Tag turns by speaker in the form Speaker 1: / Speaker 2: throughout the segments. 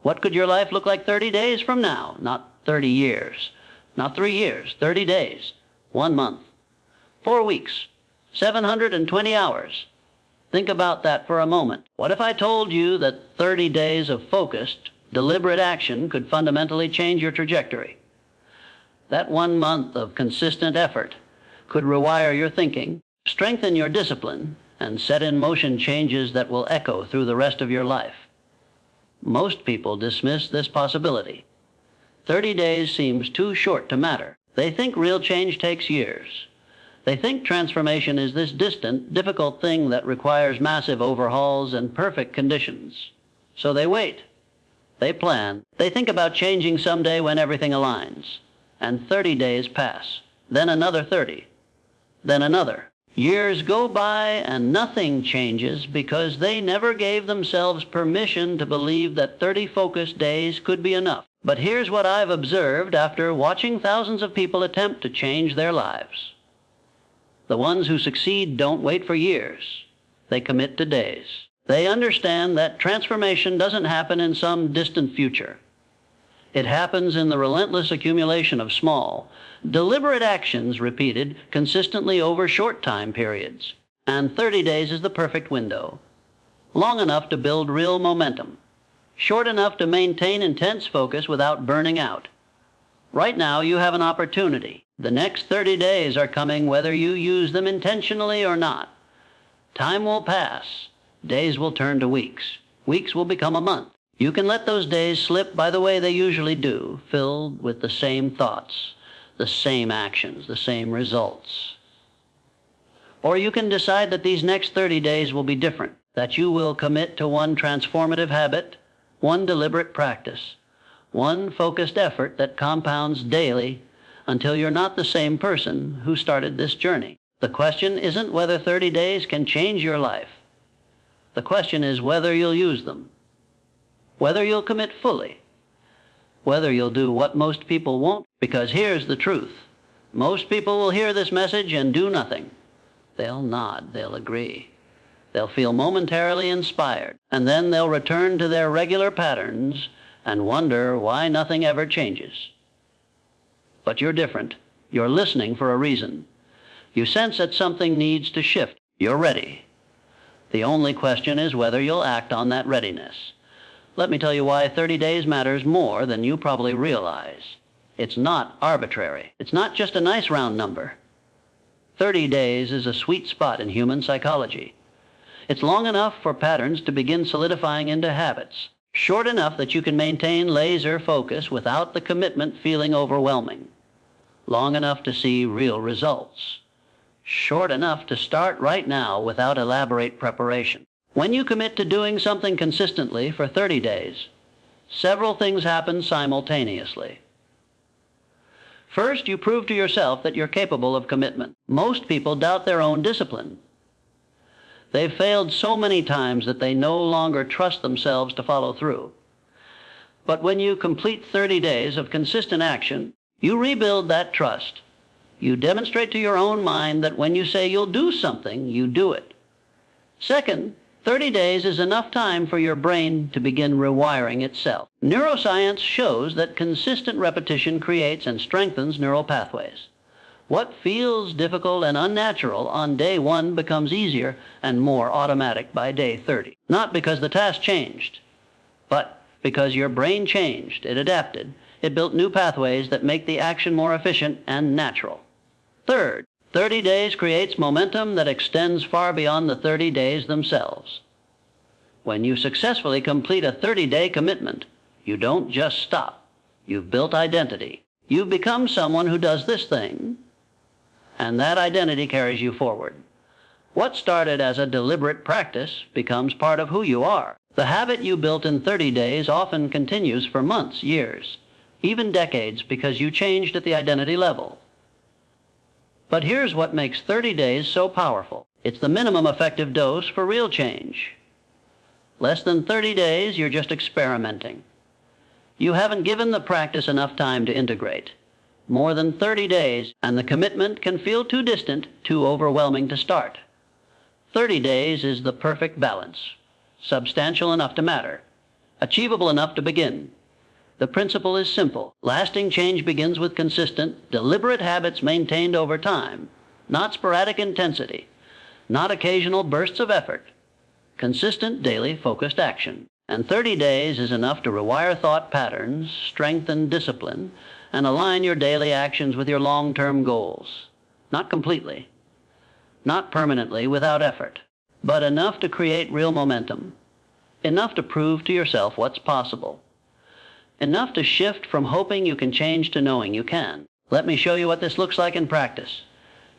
Speaker 1: What could your life look like 30 days from now? Not 30 years, not 3 years, 30 days, 1 month, 4 weeks, 720 hours. Think about that for a moment. What if I told you that 30 days of focused, deliberate action could fundamentally change your trajectory? That 1 month of consistent effort could rewire your thinking, strengthen your discipline, and set in motion changes that will echo through the rest of your life. Most people dismiss this possibility. 30 days seems too short to matter. They think real change takes years. They think transformation is this distant, difficult thing that requires massive overhauls and perfect conditions. So they wait. They plan. They think about changing someday when everything aligns. And 30 days pass. Then another 30. Then another. Years go by and nothing changes because they never gave themselves permission to believe that 30 focused days could be enough. But here's what I've observed after watching thousands of people attempt to change their lives. The ones who succeed don't wait for years. They commit to days. They understand that transformation doesn't happen in some distant future. It happens in the relentless accumulation of small, deliberate actions repeated consistently over short time periods. And 30 days is the perfect window. Long enough to build real momentum. Short enough to maintain intense focus without burning out. Right now you have an opportunity. The next 30 days are coming whether you use them intentionally or not. Time will pass. Days will turn to weeks. Weeks will become a month. You can let those days slip by the way they usually do, filled with the same thoughts, the same actions, the same results. Or you can decide that these next 30 days will be different, that you will commit to one transformative habit, one deliberate practice, one focused effort that compounds daily until you're not the same person who started this journey. The question isn't whether 30 days can change your life. The question is whether you'll use them. Whether you'll commit fully, whether you'll do what most people won't, because here's the truth. Most people will hear this message and do nothing. They'll nod, they'll agree. They'll feel momentarily inspired, and then they'll return to their regular patterns and wonder why nothing ever changes. But you're different. You're listening for a reason. You sense that something needs to shift. You're ready. The only question is whether you'll act on that readiness. Let me tell you why 30 days matters more than you probably realize. It's not arbitrary. It's not just a nice round number. 30 days is a sweet spot in human psychology. It's long enough for patterns to begin solidifying into habits, short enough that you can maintain laser focus without the commitment feeling overwhelming, long enough to see real results, short enough to start right now without elaborate preparation. When you commit to doing something consistently for 30 days, several things happen simultaneously. First, you prove to yourself that you're capable of commitment. Most people doubt their own discipline. They've failed so many times that they no longer trust themselves to follow through. But when you complete 30 days of consistent action, you rebuild that trust. You demonstrate to your own mind that when you say you'll do something, you do it. Second, 30 days is enough time for your brain to begin rewiring itself. Neuroscience shows that consistent repetition creates and strengthens neural pathways. What feels difficult and unnatural on day 1 becomes easier and more automatic by day 30. Not because the task changed, but because your brain changed, it adapted, it built new pathways that make the action more efficient and natural. Third, 30 days creates momentum that extends far beyond the 30 days themselves. When you successfully complete a 30-day commitment, you don't just stop. You've built identity. You've become someone who does this thing, and that identity carries you forward. What started as a deliberate practice becomes part of who you are. The habit you built in 30 days often continues for months, years, even decades, because you changed at the identity level. But here's what makes 30 days so powerful. It's the minimum effective dose for real change. Less than 30 days, you're just experimenting. You haven't given the practice enough time to integrate. More than 30 days, and the commitment can feel too distant, too overwhelming to start. 30 days is the perfect balance, substantial enough to matter, achievable enough to begin. The principle is simple. Lasting change begins with consistent, deliberate habits maintained over time, not sporadic intensity, not occasional bursts of effort. Consistent, daily, focused action. And 30 days is enough to rewire thought patterns, strengthen discipline, and align your daily actions with your long-term goals. Not completely, not permanently without effort, but enough to create real momentum, enough to prove to yourself what's possible, enough to shift from hoping you can change to knowing you can. Let me show you what this looks like in practice.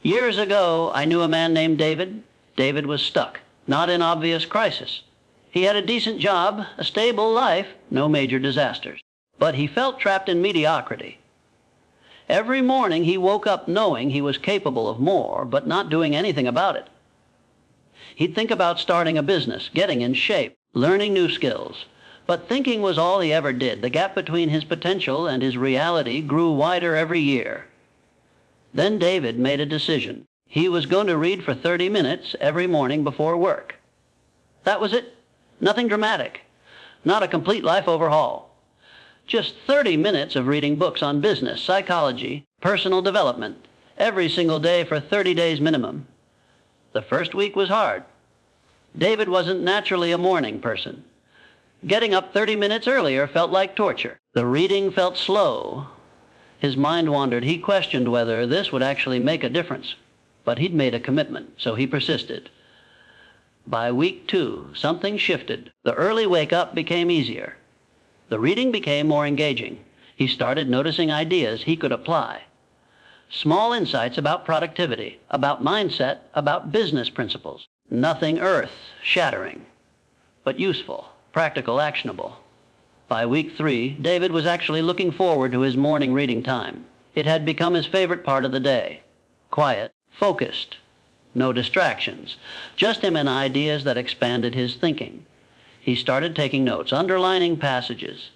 Speaker 1: Years ago, I knew a man named David. David was stuck, not in obvious crisis. He had a decent job, a stable life, no major disasters. But he felt trapped in mediocrity. Every morning he woke up knowing he was capable of more, but not doing anything about it. He'd think about starting a business, getting in shape, learning new skills. But thinking was all he ever did. The gap between his potential and his reality grew wider every year. Then David made a decision. He was going to read for 30 minutes every morning before work. That was it. Nothing dramatic. Not a complete life overhaul. Just 30 minutes of reading books on business, psychology, personal development, every single day for 30 days minimum. The first week was hard. David wasn't naturally a morning person. Getting up 30 minutes earlier felt like torture. The reading felt slow. His mind wandered. He questioned whether this would actually make a difference. But he'd made a commitment, so he persisted. By week 2, something shifted. The early wake-up became easier. The reading became more engaging. He started noticing ideas he could apply. Small insights about productivity, about mindset, about business principles. Nothing earth-shattering, but useful, practical, actionable. By week 3, David was actually looking forward to his morning reading time. It had become his favorite part of the day. Quiet, focused, no distractions, just him and ideas that expanded his thinking. He started taking notes, underlining passages,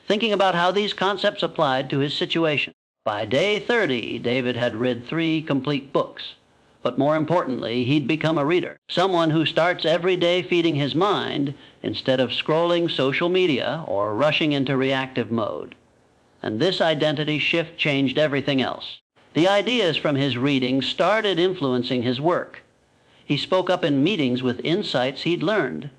Speaker 1: thinking about how these concepts applied to his situation. By day 30, David had read 3 complete books. But more importantly, he'd become a reader, someone who starts every day feeding his mind instead of scrolling social media or rushing into reactive mode. And this identity shift changed everything else. The ideas from his reading started influencing his work. He spoke up in meetings with insights he'd learned.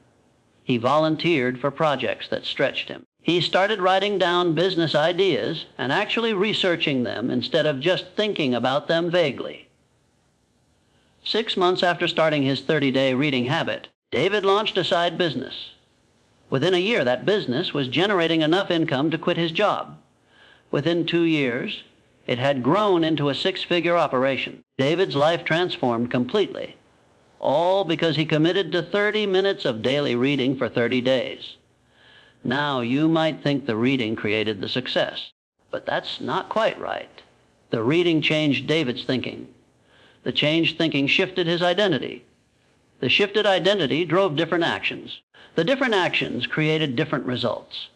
Speaker 1: He volunteered for projects that stretched him. He started writing down business ideas and actually researching them instead of just thinking about them vaguely. 6 months after starting his 30-day reading habit, David launched a side business. Within a year, that business was generating enough income to quit his job. Within 2 years, it had grown into a 6-figure operation. David's life transformed completely, all because he committed to 30 minutes of daily reading for 30 days. Now, you might think the reading created the success, but that's not quite right. The reading changed David's thinking. The changed thinking shifted his identity. The shifted identity drove different actions. The different actions created different results.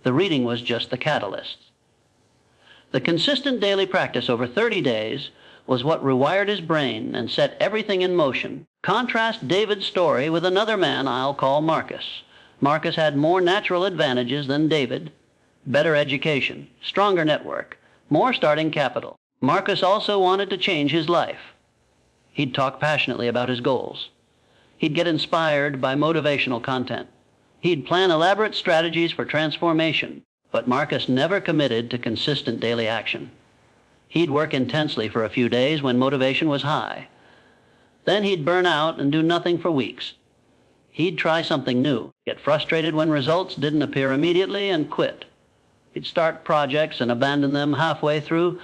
Speaker 1: The reading was just the catalyst. The consistent daily practice over 30 days was what rewired his brain and set everything in motion. Contrast David's story with another man I'll call Marcus. Marcus had more natural advantages than David: better education, stronger network, more starting capital. Marcus also wanted to change his life. He'd talk passionately about his goals. He'd get inspired by motivational content. He'd plan elaborate strategies for transformation. But Marcus never committed to consistent daily action. He'd work intensely for a few days when motivation was high. Then he'd burn out and do nothing for weeks. He'd try something new, get frustrated when results didn't appear immediately, and quit. He'd start projects and abandon them halfway through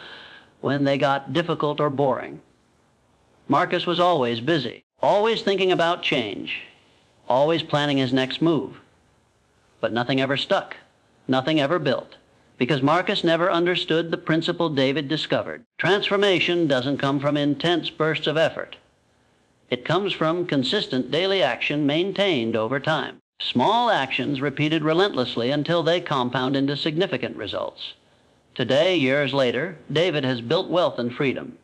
Speaker 1: when they got difficult or boring. Marcus was always busy, always thinking about change, always planning his next move. But nothing ever stuck, nothing ever built, because Marcus never understood the principle David discovered. Transformation doesn't come from intense bursts of effort. It comes from consistent daily action maintained over time. Small actions repeated relentlessly until they compound into significant results. Today, years later, David has built wealth and freedom.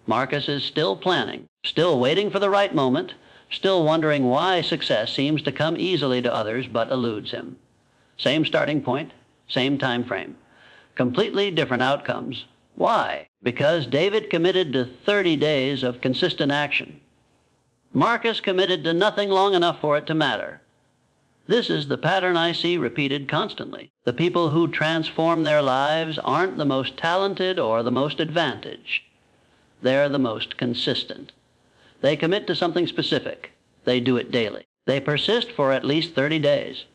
Speaker 1: Marcus is still planning, still waiting for the right moment, still wondering why success seems to come easily to others but eludes him. Same starting point, same time frame. Completely different outcomes. Why? Because David committed to 30 days of consistent action. Marcus committed to nothing long enough for it to matter. This is the pattern I see repeated constantly. The people who transform their lives aren't the most talented or the most advantaged. They're the most consistent. They commit to something specific. They do it daily. They persist for at least 30 days.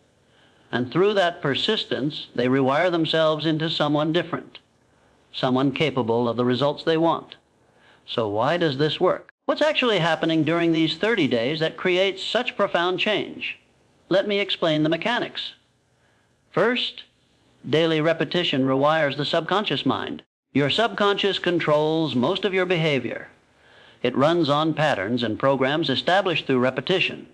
Speaker 1: And through that persistence, they rewire themselves into someone different, someone capable of the results they want. So why does this work? What's actually happening during these 30 days that creates such profound change? Let me explain the mechanics. First, daily repetition rewires the subconscious mind. Your subconscious controls most of your behavior. It runs on patterns and programs established through repetition.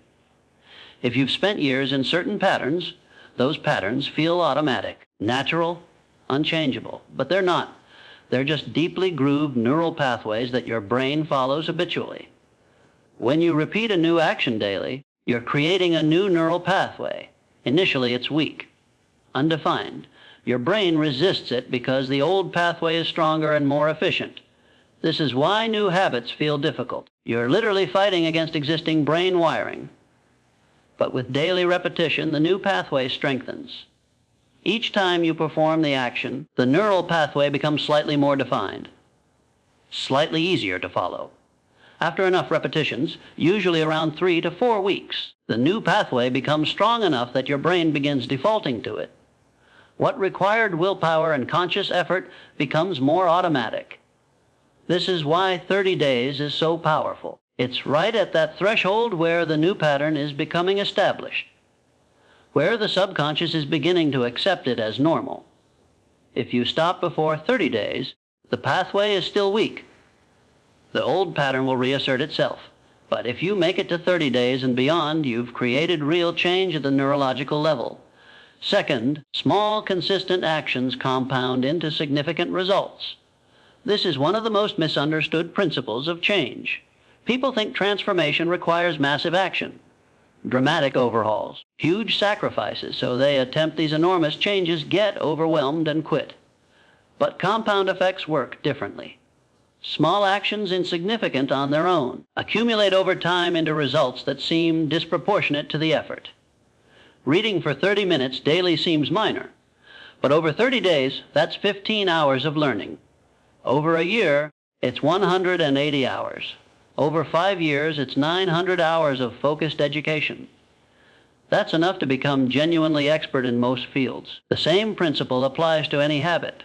Speaker 1: If you've spent years in certain patterns, those patterns feel automatic, natural, unchangeable, but they're not. They're just deeply grooved neural pathways that your brain follows habitually. When you repeat a new action daily, you're creating a new neural pathway. Initially, it's weak, undefined. Your brain resists it because the old pathway is stronger and more efficient. This is why new habits feel difficult. You're literally fighting against existing brain wiring. But with daily repetition, the new pathway strengthens. Each time you perform the action, the neural pathway becomes slightly more defined, slightly easier to follow. After enough repetitions, usually around 3 to 4 weeks, the new pathway becomes strong enough that your brain begins defaulting to it. What required willpower and conscious effort becomes more automatic. This is why 30 days is so powerful. It's right at that threshold where the new pattern is becoming established, where the subconscious is beginning to accept it as normal. If you stop before 30 days, the pathway is still weak. The old pattern will reassert itself. But if you make it to 30 days and beyond, you've created real change at the neurological level. Second, small, consistent actions compound into significant results. This is one of the most misunderstood principles of change. People think transformation requires massive action, dramatic overhauls, huge sacrifices, so they attempt these enormous changes, get overwhelmed, and quit. But compound effects work differently. Small actions, insignificant on their own, accumulate over time into results that seem disproportionate to the effort. Reading for 30 minutes daily seems minor, but over 30 days, that's 15 hours of learning. Over a year, it's 180 hours. Over 5 years, it's 900 hours of focused education. That's enough to become genuinely expert in most fields. The same principle applies to any habit.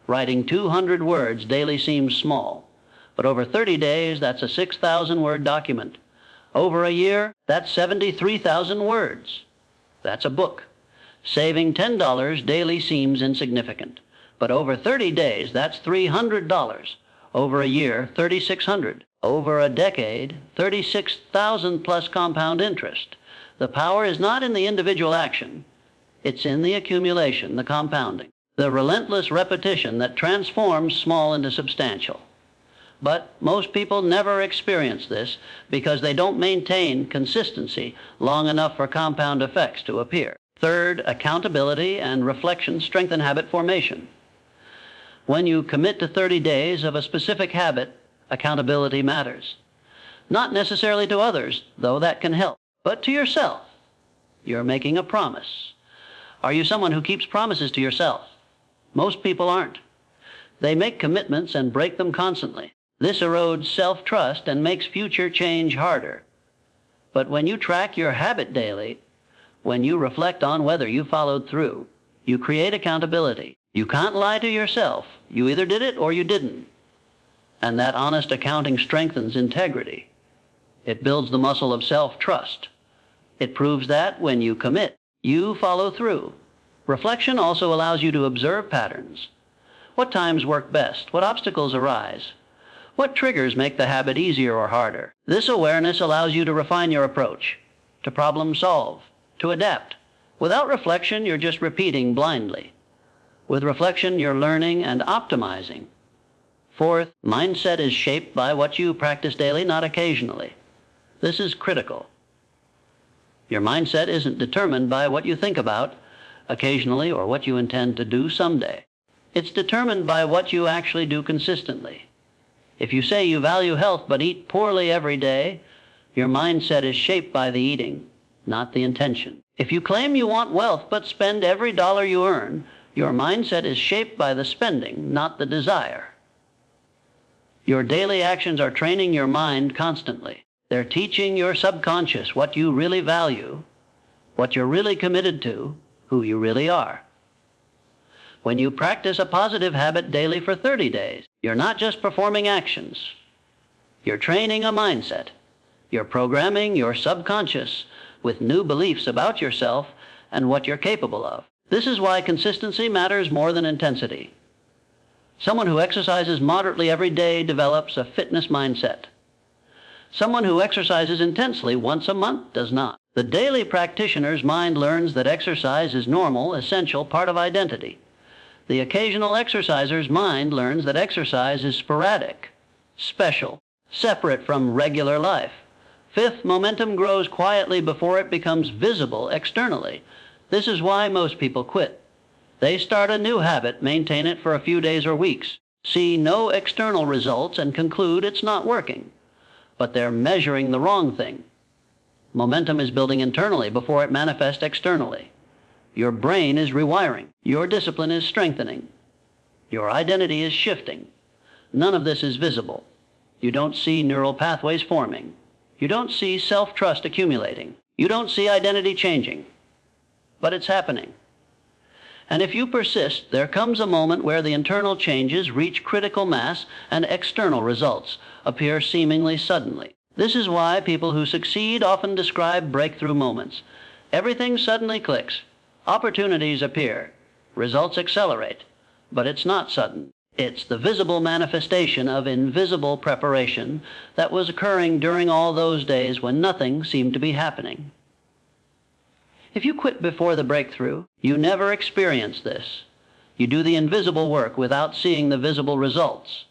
Speaker 1: Writing 200 words daily seems small, but over 30 days, that's a 6,000-word document. Over a year, that's 73,000 words. That's a book. Saving $10 daily seems insignificant, but over 30 days, that's $300. Over a year, $3,600. Over a decade, 36,000 plus compound interest. The power is not in the individual action. It's in the accumulation, the compounding, the relentless repetition that transforms small into substantial. But most people never experience this because they don't maintain consistency long enough for compound effects to appear. Third, accountability and reflection strengthen habit formation. When you commit to 30 days of a specific habit, accountability matters. Not necessarily to others, though that can help, but to yourself. You're making a promise. Are you someone who keeps promises to yourself? Most people aren't. They make commitments and break them constantly. This erodes self-trust and makes future change harder. But when you track your habit daily, when you reflect on whether you followed through, you create accountability. You can't lie to yourself. You either did it or you didn't. And that honest accounting strengthens integrity. It builds the muscle of self-trust. It proves that when you commit, you follow through. Reflection also allows you to observe patterns. What times work best? What obstacles arise? What triggers make the habit easier or harder? This awareness allows you to refine your approach, to problem solve, to adapt. Without reflection, you're just repeating blindly. With reflection, you're learning and optimizing. Fourth, mindset is shaped by what you practice daily, not occasionally. This is critical. Your mindset isn't determined by what you think about, occasionally, or what you intend to do someday. It's determined by what you actually do consistently. If you say you value health but eat poorly every day, your mindset is shaped by the eating, not the intention. If you claim you want wealth but spend every dollar you earn, your mindset is shaped by the spending, not the desire. Your daily actions are training your mind constantly. They're teaching your subconscious what you really value, what you're really committed to, who you really are. When you practice a positive habit daily for 30 days, you're not just performing actions. You're training a mindset. You're programming your subconscious with new beliefs about yourself and what you're capable of. This is why consistency matters more than intensity. Someone who exercises moderately every day develops a fitness mindset. Someone who exercises intensely once a month does not. The daily practitioner's mind learns that exercise is normal, essential part of identity. The occasional exerciser's mind learns that exercise is sporadic, special, separate from regular life. Fifth, momentum grows quietly before it becomes visible externally. This is why most people quit. They start a new habit, maintain it for a few days or weeks, see no external results, and conclude it's not working. But they're measuring the wrong thing. Momentum is building internally before it manifests externally. Your brain is rewiring. Your discipline is strengthening. Your identity is shifting. None of this is visible. You don't see neural pathways forming. You don't see self-trust accumulating. You don't see identity changing. But it's happening. And if you persist, there comes a moment where the internal changes reach critical mass and external results appear seemingly suddenly. This is why people who succeed often describe breakthrough moments. Everything suddenly clicks. Opportunities appear. Results accelerate. But it's not sudden. It's the visible manifestation of invisible preparation that was occurring during all those days when nothing seemed to be happening. If you quit before the breakthrough, you never experience this. You do the invisible work without seeing the visible results.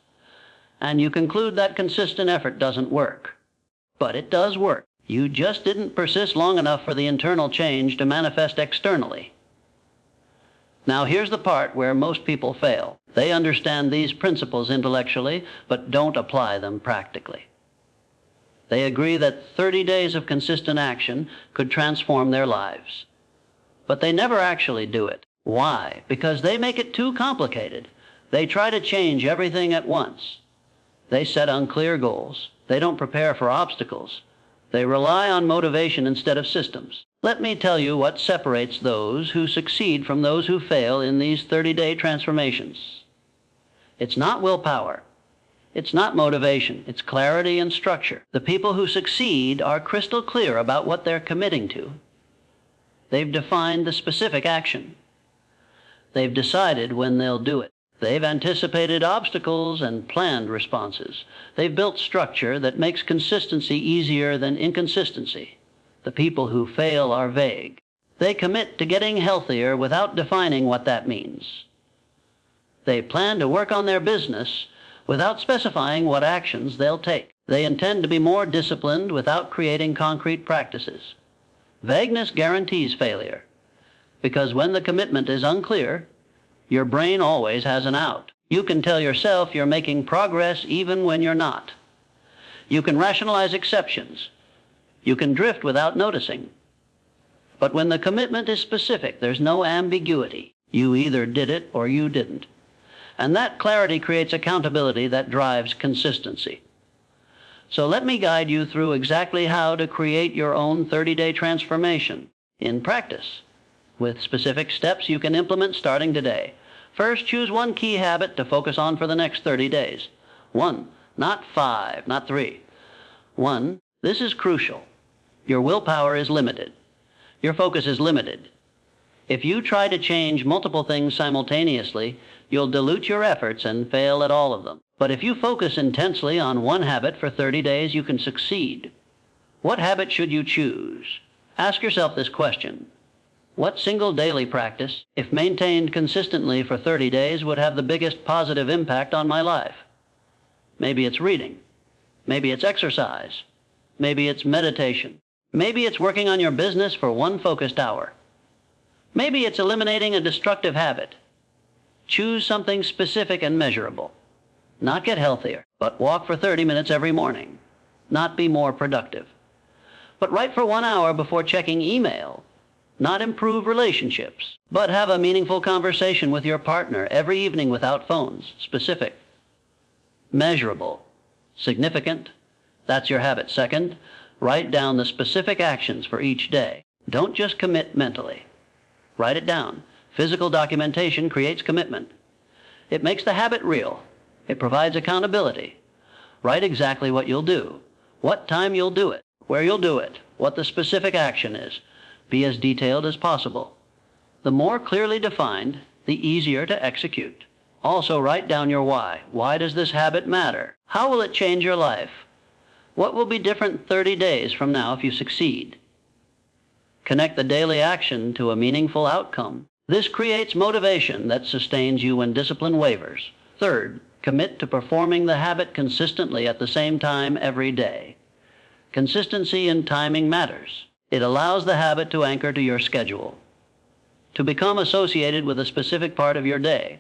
Speaker 1: And you conclude that consistent effort doesn't work. But it does work. You just didn't persist long enough for the internal change to manifest externally. Now here's the part where most people fail. They understand these principles intellectually, but don't apply them practically. They agree that 30 days of consistent action could transform their lives. But they never actually do it. Why? Because they make it too complicated. They try to change everything at once. They set unclear goals. They don't prepare for obstacles. They rely on motivation instead of systems. Let me tell you what separates those who succeed from those who fail in these 30-day transformations. It's not willpower. It's not motivation. It's clarity and structure. The people who succeed are crystal clear about what they're committing to. They've defined the specific action. They've decided when they'll do it. They've anticipated obstacles and planned responses. They've built structure that makes consistency easier than inconsistency. The people who fail are vague. They commit to getting healthier without defining what that means. They plan to work on their business without specifying what actions they'll take. They intend to be more disciplined without creating concrete practices. Vagueness guarantees failure, because when the commitment is unclear, your brain always has an out. You can tell yourself you're making progress even when you're not. You can rationalize exceptions. You can drift without noticing. But when the commitment is specific, there's no ambiguity. You either did it or you didn't. And that clarity creates accountability that drives consistency. So let me guide you through exactly how to create your own 30-day transformation in practice, with specific steps you can implement starting today. First, choose one key habit to focus on for the next 30 days. 1, not 5, not 3. 1, this is crucial. Your willpower is limited. Your focus is limited. If you try to change multiple things simultaneously, you'll dilute your efforts and fail at all of them. But if you focus intensely on one habit for 30 days, you can succeed. What habit should you choose? Ask yourself this question. What single daily practice, if maintained consistently for 30 days, would have the biggest positive impact on my life? Maybe it's reading. Maybe it's exercise. Maybe it's meditation. Maybe it's working on your business for one focused hour. Maybe it's eliminating a destructive habit. Choose something specific and measurable. Not get healthier, but walk for 30 minutes every morning. Not be more productive. But write for 1 hour before checking email. Not improve relationships, but have a meaningful conversation with your partner every evening without phones. Specific. Measurable. Significant. That's your habit. Second, write down the specific actions for each day. Don't just commit mentally. Write it down. Physical documentation creates commitment. It makes the habit real. It provides accountability. Write exactly what you'll do, what time you'll do it, where you'll do it, what the specific action is. Be as detailed as possible. The more clearly defined, the easier to execute. Also, write down your why. Why does this habit matter? How will it change your life? What will be different 30 days from now if you succeed? Connect the daily action to a meaningful outcome. This creates motivation that sustains you when discipline wavers. Third, commit to performing the habit consistently at the same time every day. Consistency in timing matters. It allows the habit to anchor to your schedule, to become associated with a specific part of your day.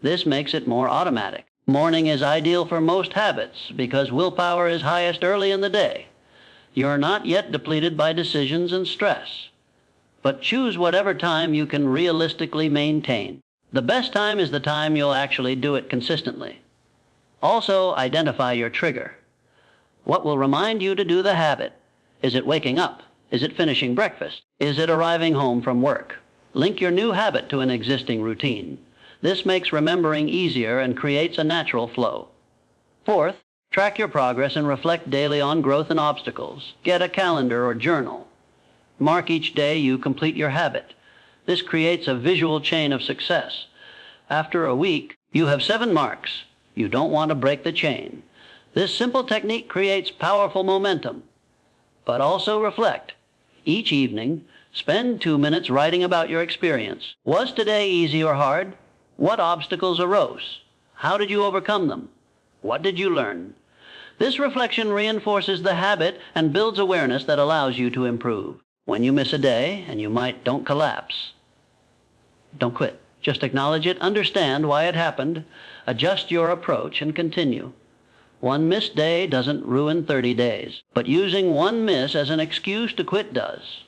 Speaker 1: This makes it more automatic. Morning is ideal for most habits because willpower is highest early in the day. You're not yet depleted by decisions and stress, but choose whatever time you can realistically maintain. The best time is the time you'll actually do it consistently. Also, identify your trigger. What will remind you to do the habit? Is it waking up? Is it finishing breakfast? Is it arriving home from work? Link your new habit to an existing routine. This makes remembering easier and creates a natural flow. Fourth, track your progress and reflect daily on growth and obstacles. Get a calendar or journal. Mark each day you complete your habit. This creates a visual chain of success. After a week, you have 7 marks. You don't want to break the chain. This simple technique creates powerful momentum. But also reflect. Each evening, spend 2 minutes writing about your experience. Was today easy or hard? What obstacles arose? How did you overcome them? What did you learn? This reflection reinforces the habit and builds awareness that allows you to improve. When you miss a day, and you might, don't collapse. Don't quit. Just acknowledge it, understand why it happened, adjust your approach, and continue. One missed day doesn't ruin 30 days, but using one miss as an excuse to quit does.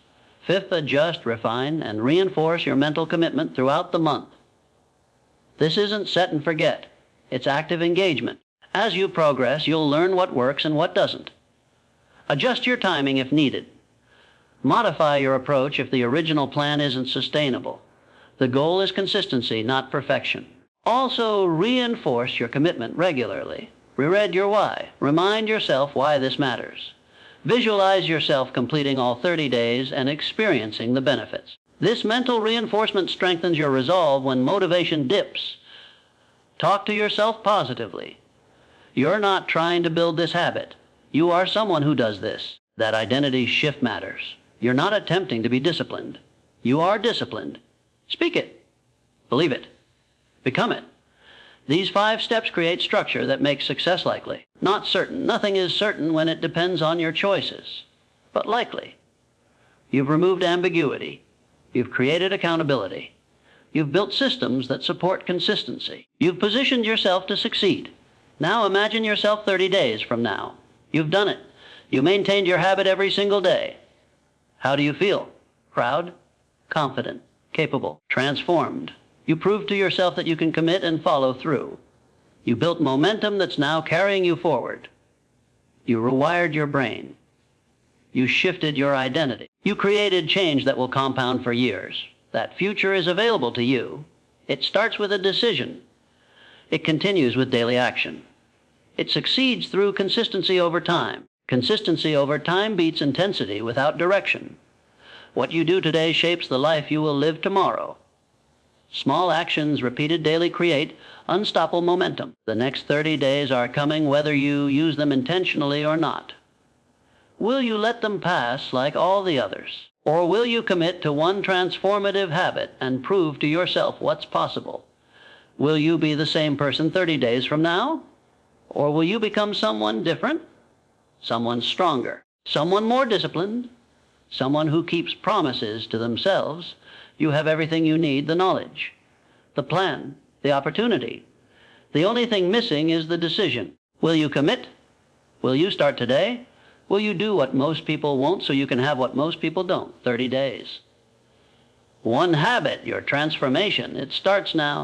Speaker 1: Fifth, adjust, refine, and reinforce your mental commitment throughout the month. This isn't set and forget. It's active engagement. As you progress, you'll learn what works and what doesn't. Adjust your timing if needed. Modify your approach if the original plan isn't sustainable. The goal is consistency, not perfection. Also, reinforce your commitment regularly. Reread your why. Remind yourself why this matters. Visualize yourself completing all 30 days and experiencing the benefits. This mental reinforcement strengthens your resolve when motivation dips. Talk to yourself positively. You're not trying to build this habit. You are someone who does this. That identity shift matters. You're not attempting to be disciplined. You are disciplined. Speak it. Believe it. Become it. These 5 steps create structure that makes success likely. Not certain. Nothing is certain when it depends on your choices, but likely. You've removed ambiguity. You've created accountability. You've built systems that support consistency. You've positioned yourself to succeed. Now imagine yourself 30 days from now. You've done it. You maintained your habit every single day. How do you feel? Proud, confident, capable, transformed. You proved to yourself that you can commit and follow through. You built momentum that's now carrying you forward. You rewired your brain. You shifted your identity. You created change that will compound for years. That future is available to you. It starts with a decision. It continues with daily action. It succeeds through consistency over time. Consistency over time beats intensity without direction. What you do today shapes the life you will live tomorrow. Small actions repeated daily create unstoppable momentum. The next 30 days are coming whether you use them intentionally or not. Will you let them pass like all the others? Or will you commit to one transformative habit and prove to yourself what's possible? Will you be the same person 30 days from now? Or will you become someone different? Someone stronger, someone more disciplined, someone who keeps promises to themselves. You have everything you need, the knowledge, the plan, the opportunity. The only thing missing is the decision. Will you commit? Will you start today? Will you do what most people won't so you can have what most people don't? 30 days. One habit, your transformation. It starts now.